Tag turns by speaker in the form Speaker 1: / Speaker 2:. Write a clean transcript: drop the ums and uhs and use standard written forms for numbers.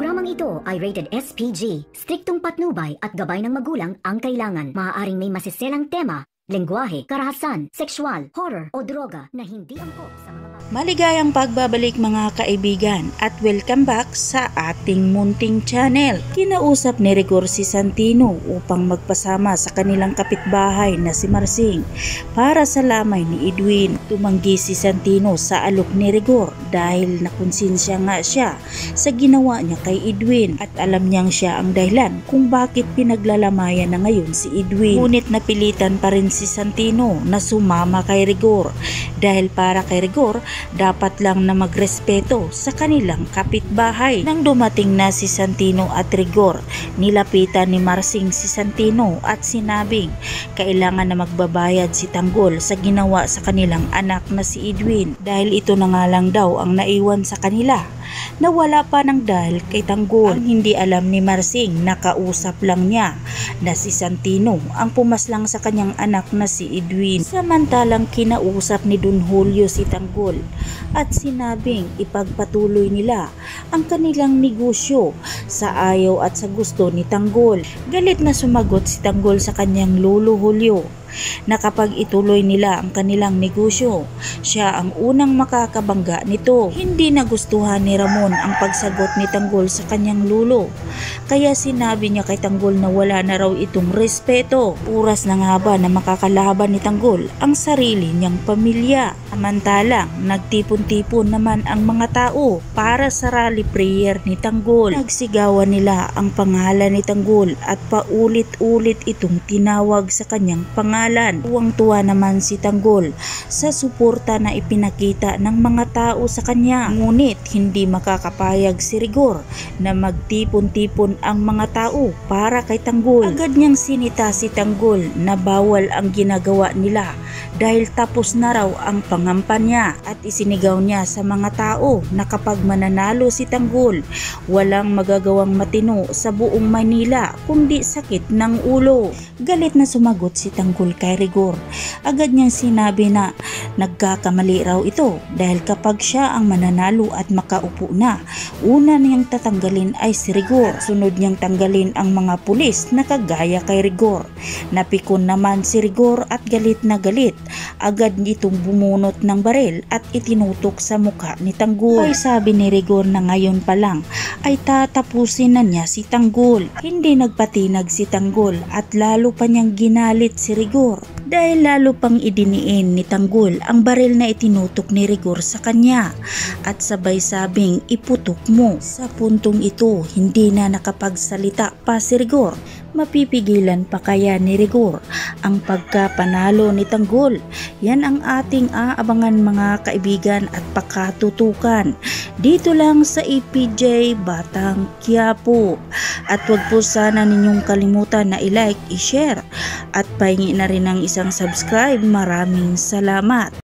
Speaker 1: Programang ito ay rated SPG. Striktong patnubay at gabay ng magulang ang kailangan. Maaaring may masiselang tema, lengguwahe, karahasan, sexual, horror o droga na hindi angkop sa mga bata.
Speaker 2: Maligayang pagbabalik mga kaibigan at welcome back sa ating munting channel. Kinausap ni Rigor si Santino upang magpasama sa kanilang kapitbahay na si Marsing para sa lamay ni Edwin. Tumanggi si Santino sa alok ni Rigor dahil nakonsensya nga siya sa ginawa niya kay Edwin at alam niyang siya ang dahilan kung bakit pinaglalamayan na ngayon si Edwin. Ngunit napilitan pa rin si Santino na sumama kay Rigor dahil para kay Rigor dapat lang na magrespeto sa kanilang kapitbahay. Nang dumating na si Santino at Rigor, nilapitan ni Marsing si Santino at sinabing kailangan na magbabayad si Tanggol sa ginawa sa kanilang anak na si Edwin dahil ito na nga lang daw ang naiwan sa kanila na wala pa ng dahil kay Tanggol. Ang hindi alam ni Marsing, nakausap lang niya na si Santino ang pumaslang sa kanyang anak na si Edwin. Samantalang kinausap ni Don Julio si Tanggol at sinabing ipagpatuloy nila ang kanilang negosyo sa ayaw at sa gusto ni Tanggol. Galit na sumagot si Tanggol sa kanyang lolo Julio na kapag ituloy nila ang kanilang negosyo, siya ang unang makakabangga nito. Hindi nagustuhan ni Ramon ang pagsagot ni Tanggol sa kanyang lulo, kaya sinabi niya kay Tanggol na wala na raw itong respeto. Oras na nga ba na makakalaban ni Tanggol ang sarili niyang pamilya? Samantalang nagtipon-tipon naman ang mga tao para sa rally prayer ni Tanggol. Nagsigawan nila ang pangalan ni Tanggol at paulit-ulit itong tinawag sa kanyang pangalan. Tuwang-tuwa naman si Tanggol sa suporta na ipinakita ng mga tao sa kanya. Ngunit hindi makakapayag si Rigor na magtipon-tipon ang mga tao para kay Tanggol. Agad niyang sinita si Tanggol na bawal ang ginagawa nila dahil tapos na raw ang pangampanya at isinigaw niya sa mga tao na kapag mananalo si Tanggol, walang magagawang matino sa buong Manila kundi sakit ng ulo. Galit na sumagot si Tanggol kay Rigor. Agad niyang sinabi na nagkakamali raw ito dahil kapag siya ang mananalo at makaupo na, una niyang tatanggalin ay si Rigor. Sunod niyang tanggalin ang mga pulis na kagaya kay Rigor. Napikon naman si Rigor at galit na galit. Agad nitong bumunot ng baril at itinutok sa mukha ni Tanggol. Ay sabi ni Rigor na ngayon pa lang ay tatapusin na niya si Tanggol. Hindi nagpatinag si Tanggol at lalo pa niyang ginalit si Rigor dahil lalo pang idiniin ni Tanggol ang baril na itinutok ni Rigor sa kanya at sabay sabing iputok mo. Sa puntong ito, hindi na nakapagsalita pa si Rigor. Mapipigilan pa kaya ni Rigor ang pagkapanalo ni Tanggol? Yan ang ating aabangan mga kaibigan at pakatutukan dito lang sa APJ Batang Quiapo. At wag po sana ninyong kalimutan na i-like, i-share at pahingi na rin ng isang subscribe. Maraming salamat.